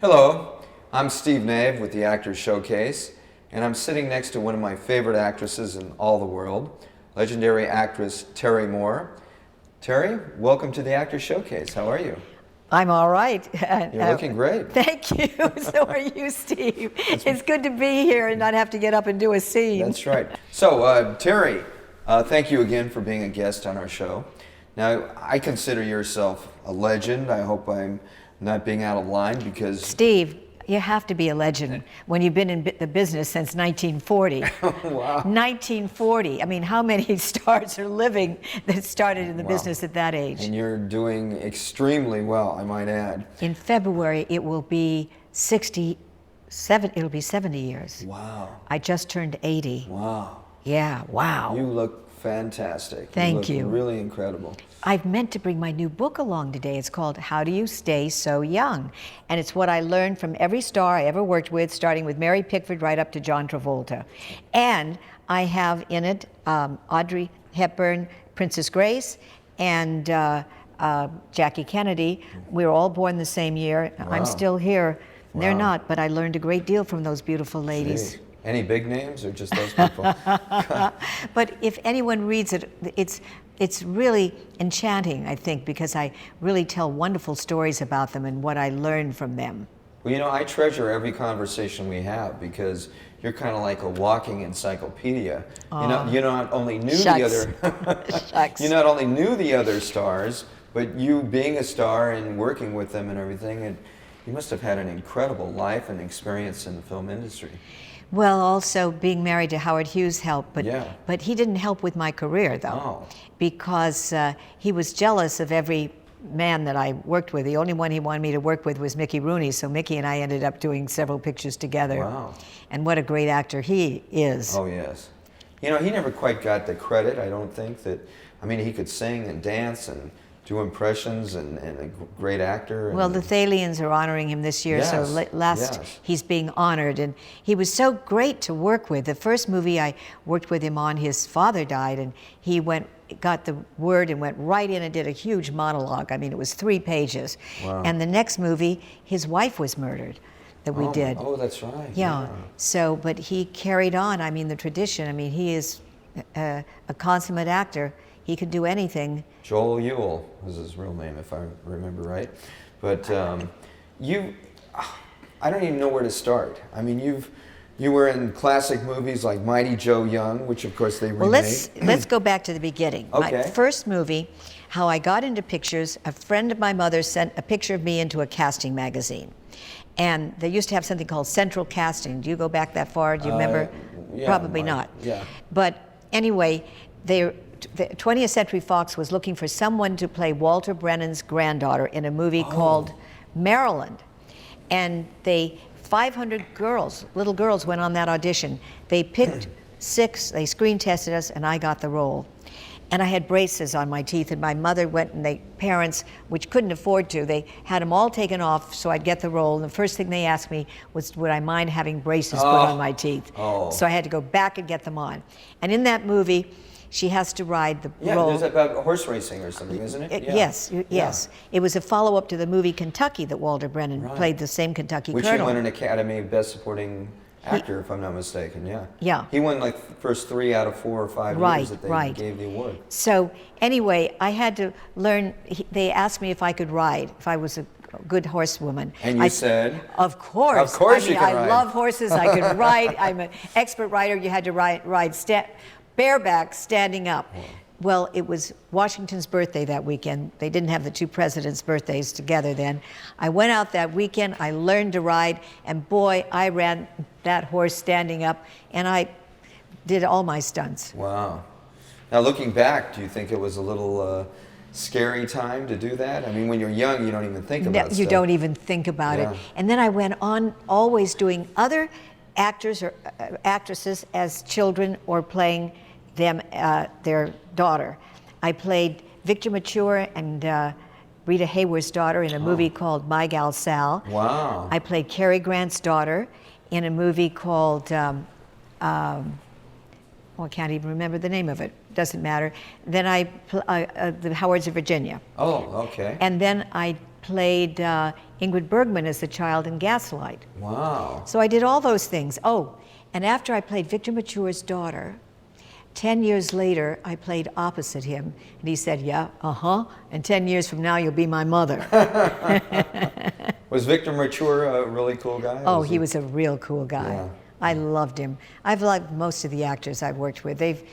Hello, I'm Steve Nave with the Actors Showcase, and I'm sitting next to one of my favorite actresses in all the world, legendary actress Terry Moore. Terry, welcome to the Actors Showcase. How are you? I'm all right. You're looking great. Thank you. So are you, Steve. It's good to be here and not have to get up and do a scene. That's right. So, Terry, thank you again for being a guest on our show. Now, I consider yourself a legend. I hope I'm not being out of line because... Steve, you have to be a legend when you've been in the business since 1940. Wow. 1940. I mean, how many stars are living that started in the business at that age? And you're doing extremely well, I might add. In February, it will be 70 years. Wow. I just turned 80. Wow. Yeah, wow. You look fantastic. Thank you. Really incredible. I've meant to bring my new book along today. It's called How Do You Stay So Young? And it's what I learned from every star I ever worked with, starting with Mary Pickford right up to John Travolta. And I have in it Audrey Hepburn, Princess Grace, and Jackie Kennedy. We were all born the same year. Wow. I'm still here. Wow. They're not, but I learned a great deal from those beautiful ladies. Gee. Any big names or just those people? But if anyone reads it, it's really enchanting, I think, because I really tell wonderful stories about them and what I learned from them. Well, you know, I treasure every conversation we have because you're kind of like a walking encyclopedia. You not only knew you not only knew the other stars, but you being a star and working with them and everything, you must have had an incredible life and experience in the film industry. Well, also being married to Howard Hughes helped, but he didn't help with my career, though, because he was jealous of every man that I worked with. The only one he wanted me to work with was Mickey Rooney, so Mickey and I ended up doing several pictures together. Wow. And what a great actor he is. Oh, yes. You know, he never quite got the credit, I don't think, I mean, he could sing and dance and do impressions and a great actor. Well, the Thalians are honoring him this year, so he's being honored, and he was so great to work with. The first movie I worked with him on, his father died, and he got the word and went right in and did a huge monologue. I mean, it was 3 pages. Wow. And the next movie, his wife was murdered that we did. Oh, that's right. Yeah. So, but he carried on, I mean, the tradition. I mean, he is a consummate actor. He could do anything. Joel Ewell was his real name, if I remember right. But I don't even know where to start. I mean, you were in classic movies like Mighty Joe Young, which of course they remade. Well, let's go back to the beginning. Okay. My first movie, how I got into pictures, a friend of my mother sent a picture of me into a casting magazine. And they used to have something called Central Casting. Do you go back that far? Do you remember? Yeah, Probably not. Yeah. But anyway, the 20th Century Fox was looking for someone to play Walter Brennan's granddaughter in a movie called Maryland. And 500 girls, little girls, went on that audition. They picked 6, they screen tested us, and I got the role. And I had braces on my teeth, and my mother went, and parents, which couldn't afford to, they had them all taken off so I'd get the role. And the first thing they asked me was, would I mind having braces put on my teeth? So I had to go back and get them on. And in that movie, she has to ride the role. Yeah, there's about horse racing or something, isn't it? Yes. It was a follow-up to the movie Kentucky that Walter Brennan played, the same Kentucky Which colonel. he won an Academy Best Supporting Actor, if I'm not mistaken, Yeah. He won like the first 3 out of 4 or 5 years that they gave the award. So anyway, I had to learn, they asked me if I could ride, if I was a good horsewoman. And you said? Of course. Of course you can ride. I love horses, I could ride, I'm an expert rider. You had to ride bareback, standing up. Well, it was Washington's birthday that weekend. They didn't have the 2 presidents' birthdays together then. I went out that weekend, I learned to ride, and boy, I ran that horse standing up, and I did all my stunts. Wow. Now, looking back, do you think it was a little scary time to do that? I mean, when you're young, you don't even think about stuff. You don't even think about it. And then I went on always doing other actors or actresses as children or playing them, their daughter. I played Victor Mature and Rita Hayworth's daughter in a movie called My Gal Sal. Wow. I played Cary Grant's daughter in a movie called I can't even remember the name of it. Doesn't matter. Then the Howards of Virginia. Oh, okay. And then I played Ingrid Bergman as the child in Gaslight. Wow. So I did all those things. Oh, and after I played Victor Mature's daughter, 10 years later, I played opposite him. And he said, yeah, and 10 years from now, you'll be my mother. Was Victor Mature a really cool guy? Oh, he was a real cool guy. Yeah. I loved him. I've loved most of the actors I've worked with. They've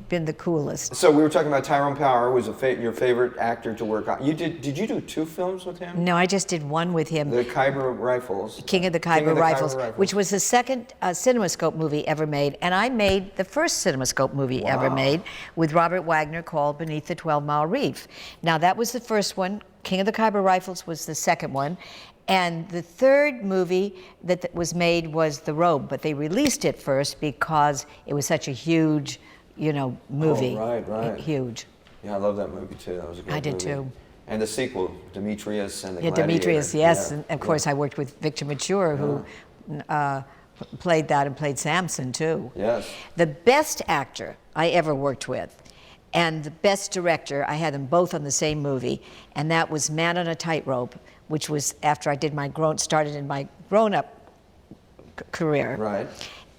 been the coolest. So we were talking about Tyrone Power was your favorite actor to work on. Did you do 2 films with him? No, I just did one with him. The Khyber Rifles. King of the Khyber Rifles, which was the second CinemaScope movie ever made. And I made the first CinemaScope movie ever made with Robert Wagner called Beneath the 12-Mile Reef. Now, that was the first one. King of the Khyber Rifles was the second one. And the third movie that was made was The Robe, but they released it first because it was such a huge, movie. Oh, right. Huge. Yeah, I love that movie too. That was a great movie. I did too. And the sequel, Demetrius and the Gladiator. Demetrius, yes. Yeah. And of course, I worked with Victor Mature, who played that and played Samson too. Yes. The best actor I ever worked with and the best director, I had them both on the same movie, and that was Man on a Tightrope, which was after I did started in my grown-up career. Right.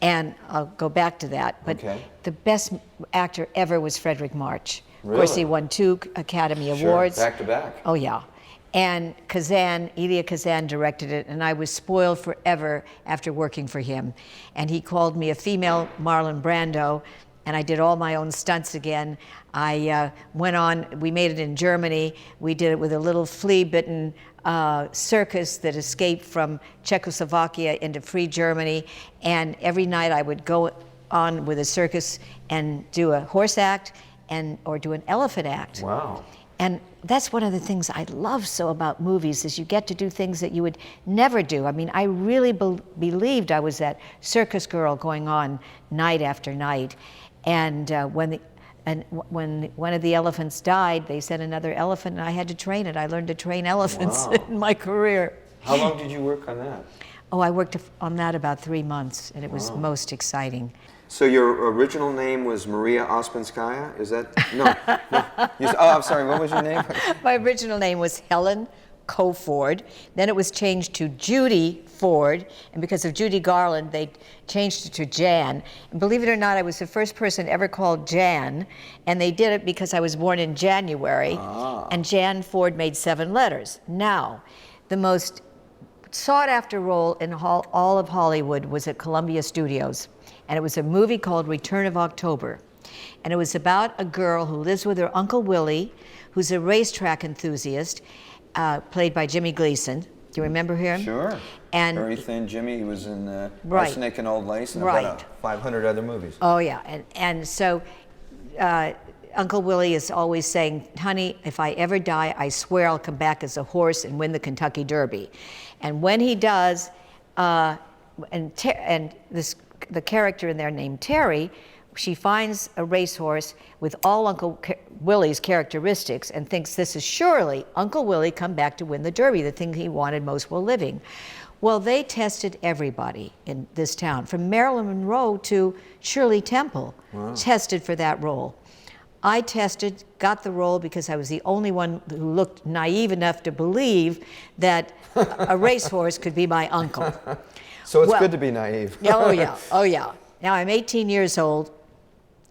And I'll go back to that. But the best actor ever was Frederick March. Really? Of course, he won 2 Academy Awards. Back to back. Oh, yeah. And Elia Kazan directed it, and I was spoiled forever after working for him. And he called me a female Marlon Brando, and I did all my own stunts again. I went on, we made it in Germany. We did it with a little flea-bitten circus that escaped from Czechoslovakia into free Germany. And every night I would go on with a circus and do a horse act or do an elephant act. Wow. And that's one of the things I love so about movies is you get to do things that you would never do. I mean, I really believed I was that circus girl going on night after night. And when one of the elephants died, they sent another elephant, and I had to train it. I learned to train elephants in my career. How long did you work on that? Oh, I worked on that about 3 months, and it was most exciting. So your original name was Maria Ospinskaya? Is that no? I'm sorry. What was your name? My original name was Helen Coford. Then it was changed to Judy Ford, and because of Judy Garland, they changed it to Jan. And believe it or not, I was the first person ever called Jan, and they did it because I was born in January, and Jan Ford made 7 letters. Now, the most sought-after role in all of Hollywood was at Columbia Studios, and it was a movie called Return of October. And it was about a girl who lives with her Uncle Willie, who's a racetrack enthusiast, played by Jimmy Gleason. Do you remember him? Sure. And very thin Jimmy. He was in Arsenic and Old Lace and about 500 other movies. Oh, yeah. And so Uncle Willie is always saying, honey, if I ever die, I swear I'll come back as a horse and win the Kentucky Derby. And when he does, the character in there named Terry, she finds a racehorse with all Uncle Willie's characteristics and thinks this is surely Uncle Willie come back to win the Derby, the thing he wanted most while living. Well, they tested everybody in this town, from Marilyn Monroe to Shirley Temple, tested for that role. I tested, got the role because I was the only one who looked naive enough to believe that a racehorse could be my uncle. So it's good to be naive. Oh, yeah. Oh, yeah. Now, I'm 18 years old.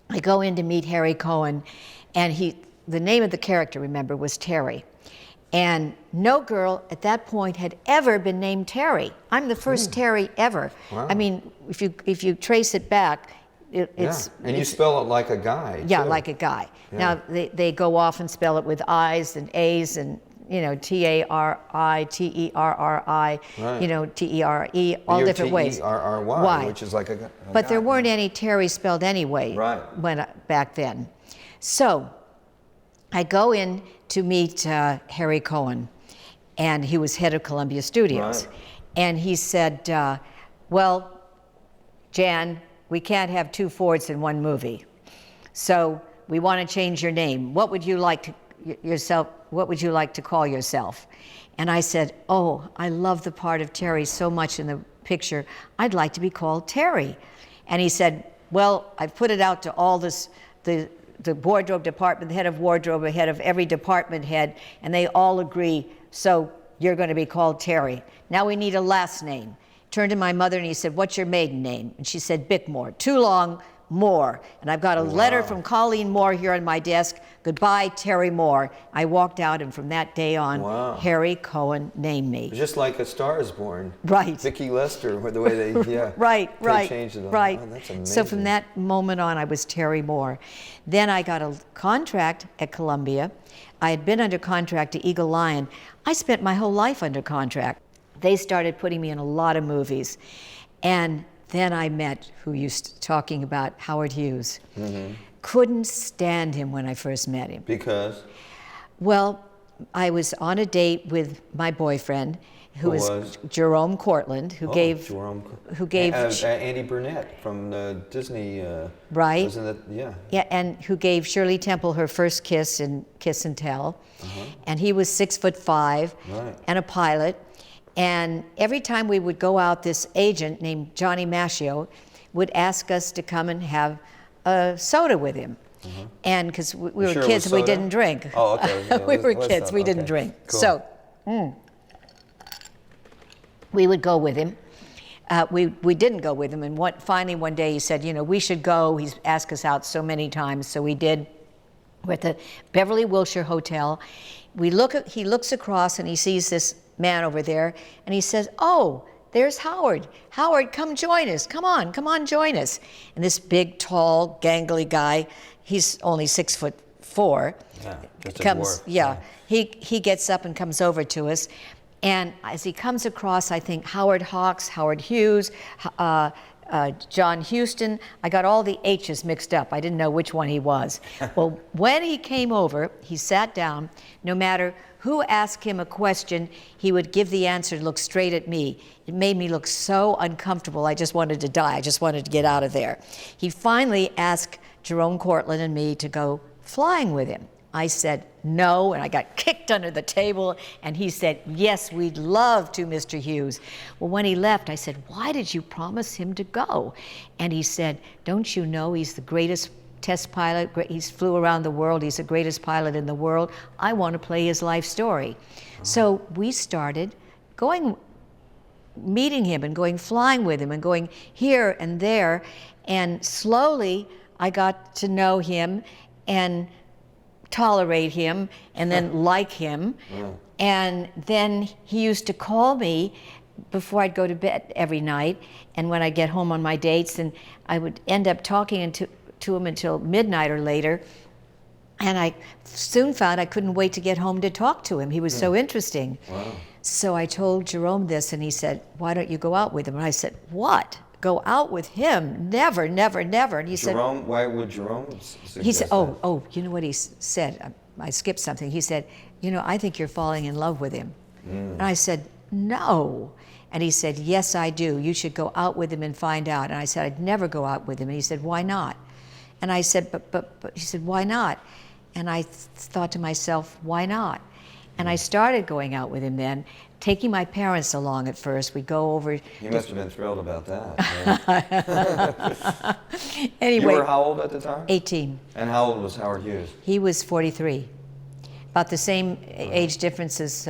I go in to meet Harry Cohen, and the name of the character, remember, was Terry. And no girl at that point had ever been named Terry. I'm the first Terry ever. Wow. I mean, if you trace it back, it's... And you spell it like a guy, Yeah, too. like a guy. Yeah. Now, they go off and spell it with I's and A's and, T-A-R-I, T-E-R-R-I, T-E-R-E, all different ways. T-E-R-R-Y, which is like a guy. But there weren't any Terry spelled anyway back then. So I go in to meet Harry Cohen, and he was head of Columbia Studios. Right. And he said, well, Jan, we can't have 2 Fords in one movie. So we want to change your name. What would you like to call yourself? And I said, oh, I love the part of Terry so much in the picture. I'd like to be called Terry. And he said, Well, I've put it out to all this, the wardrobe department, the head of wardrobe, the head of every department head, and they all agree, so you're going to be called Terry. Now we need a last name. Turned to my mother and he said, what's your maiden name? And she said, Bickmore. Too long, Moore. And I've got a letter from Colleen Moore here on my desk. Goodbye, Terry Moore. I walked out, and from that day on, Harry Cohen named me. Just like A Star Is Born. Right. Vicki Lester, the way they, right, changed it. Right. Oh, that's amazing. So from that moment on, I was Terry Moore. Then I got a contract at Columbia. I had been under contract to Eagle Lion. I spent my whole life under contract. They started putting me in a lot of movies. And then I met, who you talking about, Howard Hughes. Mm-hmm. Couldn't stand him when I first met him. Because? Well, I was on a date with my boyfriend, who was Jerome Cortland, who gave Andy Burnett from Disney. Right. Wasn't it? Yeah. Yeah, and who gave Shirley Temple her first kiss in Kiss and Tell. Uh-huh. And he was 6'5", and a pilot. And every time we would go out, this agent named Johnny Mascio would ask us to come and have a soda with him. Mm-hmm. And because we were kids, we didn't drink. Oh, okay. Yeah, we were kids, we didn't drink. Cool. So we would go with him. We didn't go with him. And finally one day he said, we should go. He's asked us out so many times. So we did. We're at the Beverly Wilshire Hotel. He looks across and he sees this man over there, and he says, oh, there's Howard. Howard, come join us. Come on, join us. And this big, tall, gangly guy, he's only 6'4". Yeah, just comes, a dwarf. He gets up and comes over to us. And as he comes across, I think Howard Hawks, Howard Hughes, John Huston. I got all the H's mixed up. I didn't know which one he was. Well, when he came over, he sat down. No matter who asked him a question, he would give the answer, look straight at me. It made me look so uncomfortable. I just wanted to die. I just wanted to get out of there. He finally asked Jerome Cortland and me to go flying with him. I said no, and I got kicked under the table, and he said, yes, we'd love to, Mr. Hughes. Well, when he left, I said, why did you promise him to go? And he said, don't you know he's the greatest test pilot? He's flew around the world. He's the greatest pilot in the world. I want to play his life story. So we started meeting him and going flying with him and going here and there, and slowly I got to know him and tolerate him and then like him. And then he used to call me before I'd go to bed every night, and when I'd get home on my dates, and I would end up talking to him until midnight or later. And I soon found I couldn't wait to get home to talk to him. He was so interesting. Wow. So I told Jerome this, and he said, why don't you go out with him? And I said, what? Go out with him? Never, never, never. And he said, why would Jerome suggest he said, that? You know what he said? I skipped something. He said, I think you're falling in love with him. And I said, no. And he said, yes, I do. You should go out with him and find out. And I said, I'd never go out with him. And he said, why not? And I said, but he said, why not? And I thought to myself, why not? And I started going out with him then, taking my parents along at first. We'd go over. You must have been thrilled about that. Anyway. You were how old at the time? 18. And how old was Howard Hughes? He was 43. About the same age difference as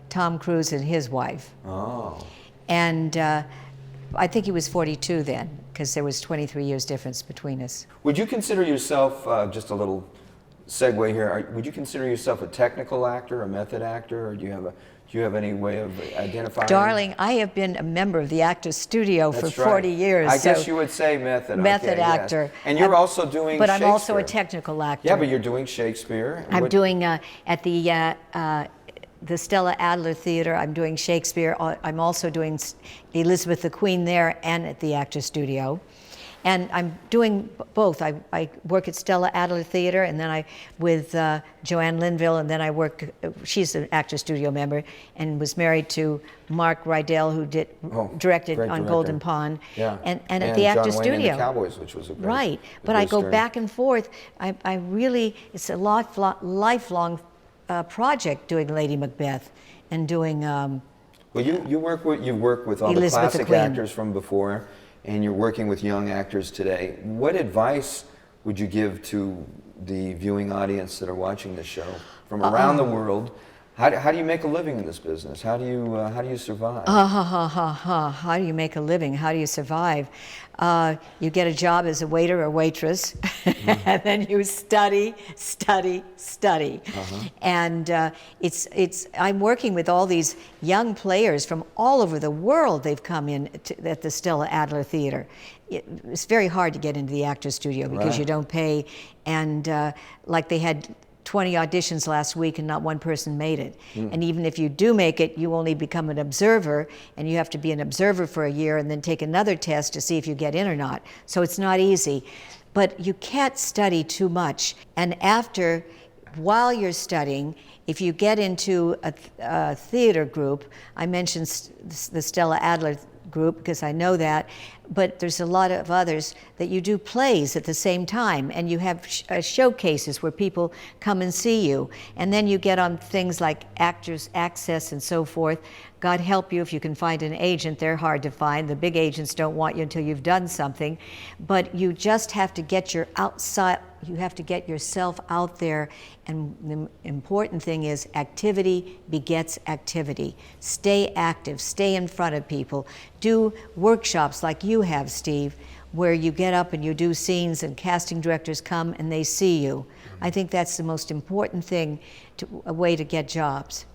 Tom Cruise and his wife. Oh. And I think he was 42 then, because there was 23 years difference between us. Would you consider yourself, just a little segue here, would you consider yourself a technical actor, a method actor, or do you have any way of identifying? Darling, I have been a member of the Actors Studio for 40 years. I guess you would say method. Method actor. Yes. And you're also doing But Shakespeare. I'm also a technical actor. Yeah, but you're doing Shakespeare. I'm doing at the Stella Adler Theater. I'm doing Shakespeare. I'm also doing Elizabeth the Queen there and at the Actors Studio. And I'm doing both. I work at Stella Adler Theater, and then with Joanne Linville, and then I work, she's an Actors Studio member, and was married to Mark Rydell, who directed on Golden Pond. Yeah. And at the Actors Studio. John Wayne and the Cowboys, which was a great. Right, but I go back and forth. I really, it's a lifelong project doing Lady Macbeth and doing. Well, you've worked with all Elizabeth the classic actors from before. and you're working with young actors today. What advice would you give to the viewing audience that are watching this show from around the world? How do you make a living in this business? How do you survive? How do you make a living? How do you survive? You get a job as a waiter or waitress, and then you study. And I'm working with all these young players from all over the world. They've come in at the Stella Adler Theater. It's very hard to get into the Actors Studio because you don't pay, and like they had 20 auditions last week and not one person made it. And even if you do make it, you only become an observer, and you have to be an observer for a year and then take another test to see if you get in or not. So it's not easy. But you can't study too much. And while you're studying, if you get into a theater group, I mentioned the Stella Adler group because I know that, but there's a lot of others that you do plays at the same time, and you have showcases where people come and see you, and then you get on things like Actors Access and so forth. God help you if you can find an agent. They're hard to find. The big agents don't want you until you've done something, but you just have to get yourself out there, and the important thing is activity begets activity. Stay active, stay in front of people, do workshops like you have, Steve, where you get up and you do scenes and casting directors come and they see you. I think that's the most important thing, a way to get jobs.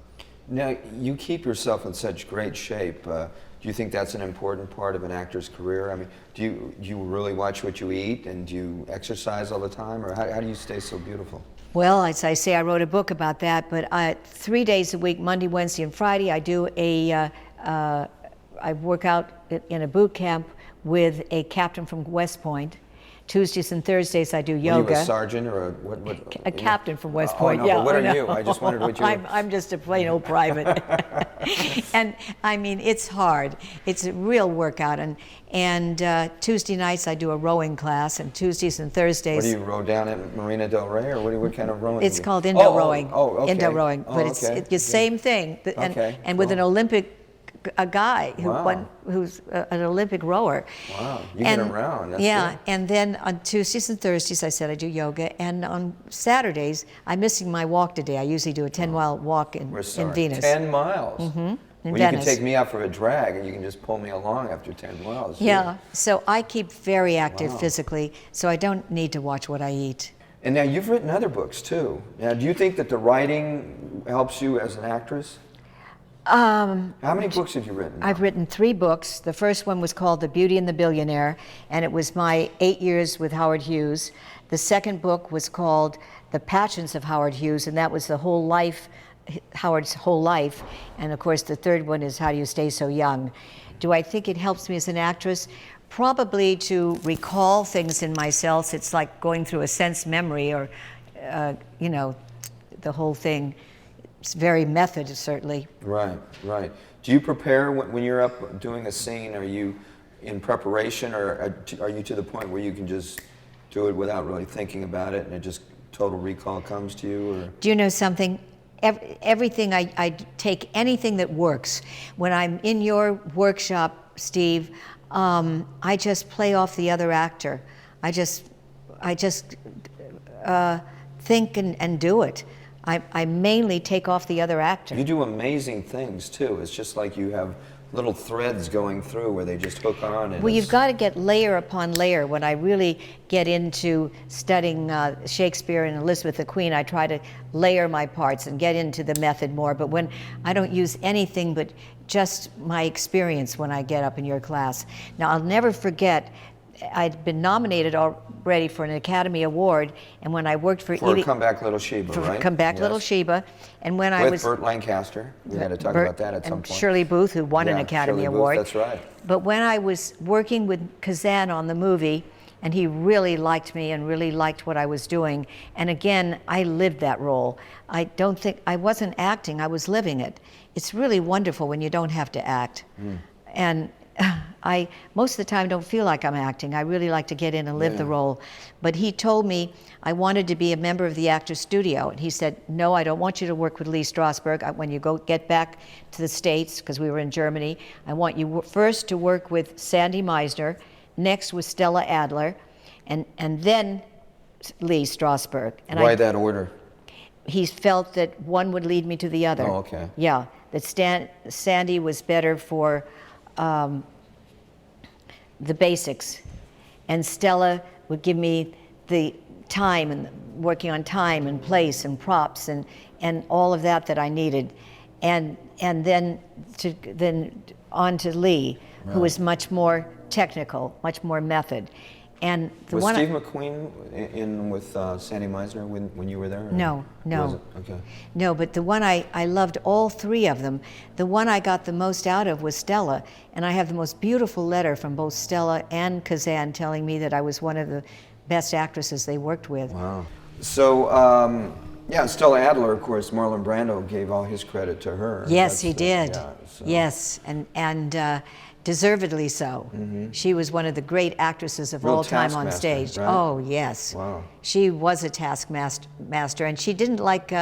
Now, you keep yourself in such great shape. Do you think that's an important part of an actor's career? I mean, do you really watch what you eat, and do you exercise all the time, or how do you stay so beautiful? Well, as I say, I wrote a book about that, but 3 days a week, Monday, Wednesday, and Friday, I do I work out in a boot camp with a captain from West Point. Tuesdays and Thursdays I do yoga. Were you a sergeant or what? A captain from West Point. No, yeah. But what are you? I just wondered what you were. I'm just a plain old private. And I mean, it's hard. It's a real workout. And Tuesday nights I do a rowing class, and Tuesdays and Thursdays. What do you row down at Marina Del Rey, or what kind of rowing? It's called Indo rowing. Okay. Indo rowing, but it's the same thing. And with an Olympic. A guy who's an Olympic rower. Wow, you get around. That's yeah, good. And then on Tuesdays and Thursdays, I said I do yoga, and on Saturdays, I'm missing my walk today. I usually do a 10-mile walk in Venus. 10 miles? Mm-hmm. In Well, Venice. you can take me out for a drag, and you can just pull me along after 10 miles. Yeah, so I keep very active physically, so I don't need to watch what I eat. And now you've written other books, too. Now, do you think that the writing helps you as an actress? How many books have you written? I've written 3 books. The first one was called The Beauty and the Billionaire, and it was my 8 years with Howard Hughes. The second book was called The Passions of Howard Hughes, and that was the whole life, Howard's whole life. And of course, the third one is How Do You Stay So Young? Do I think it helps me as an actress? Probably to recall things in myself. It's like going through a sense memory, or, the whole thing. It's very method, certainly. Right. Do you prepare when you're up doing a scene? Are you in preparation, or are you to the point where you can just do it without really thinking about it, and it just total recall comes to you? Or? Do you know something? Everything, I take anything that works. When I'm in your workshop, Steve, I just play off the other actor. I just think and do it. I mainly take off the other actor. You do amazing things too. It's just like you have little threads going through where they just hook on. And well, you've got to get layer upon layer. When I really get into studying Shakespeare and Elizabeth the Queen, I try to layer my parts and get into the method more. But when I don't use anything but just my experience when I get up in your class. Now, I'll never forget, I'd been nominated already for an Academy Award, and when I worked for Come Back Little Sheba, right? Come Back Little Sheba, and when I was with Burt Lancaster, we had to talk about that at some point. Shirley Booth, who won an Academy Award. That's right. But when I was working with Kazan on the movie, and he really liked me and really liked what I was doing, and again, I lived that role. I wasn't acting; I was living it. It's really wonderful when you don't have to act, and. I most of the time don't feel like I'm acting. I really like to get in and live the role. But he told me I wanted to be a member of the Actors Studio. And he said, no, I don't want you to work with Lee Strasberg. When you get back to the States, because we were in Germany, I want you first to work with Sandy Meisner, Next was Stella Adler, and then Lee Strasberg. And Why that order? He felt that one would lead me to the other. Oh, okay. Yeah, that Sandy was better for the basics, and Stella would give me the time and working on time and place and props and all of that I needed, and then on to Lee, right, who was much more technical, much more method. And was Steve McQueen in with Sandy Meisner when you were there? No. Okay. No, but the one I loved all three of them. The one I got the most out of was Stella, and I have the most beautiful letter from both Stella and Kazan telling me that I was one of the best actresses they worked with. Wow. So, yeah, Stella Adler, of course, Marlon Brando gave all his credit to her. Yes, he did. Yeah, so. Yes, and deservedly so. Mm-hmm. She was one of the great actresses of all time on stage. Right? Oh, yes. Wow. She was a taskmaster, and she didn't like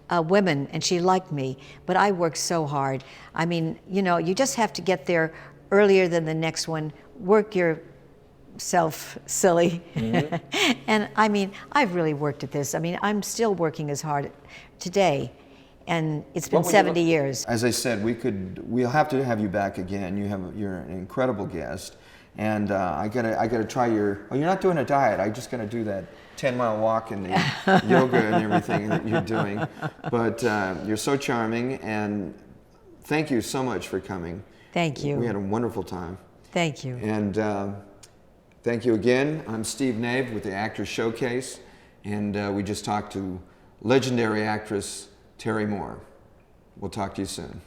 women, and she liked me, but I worked so hard. I mean, you know, you just have to get there earlier than the next one, work yourself silly. Mm-hmm. And I mean, I've really worked at this. I mean, I'm still working as hard today. And it's been 70 years. As I said, we'll have to have you back again. You're an incredible guest, and I gotta try your. Well, you're not doing a diet. I'm just gonna do that 10-mile walk and the yoga and everything that you're doing. But you're so charming, and thank you so much for coming. Thank you. We had a wonderful time. Thank you. And thank you again. I'm Steve Nave with the Actors Showcase, and we just talked to legendary actress Terry Moore. We'll talk to you soon.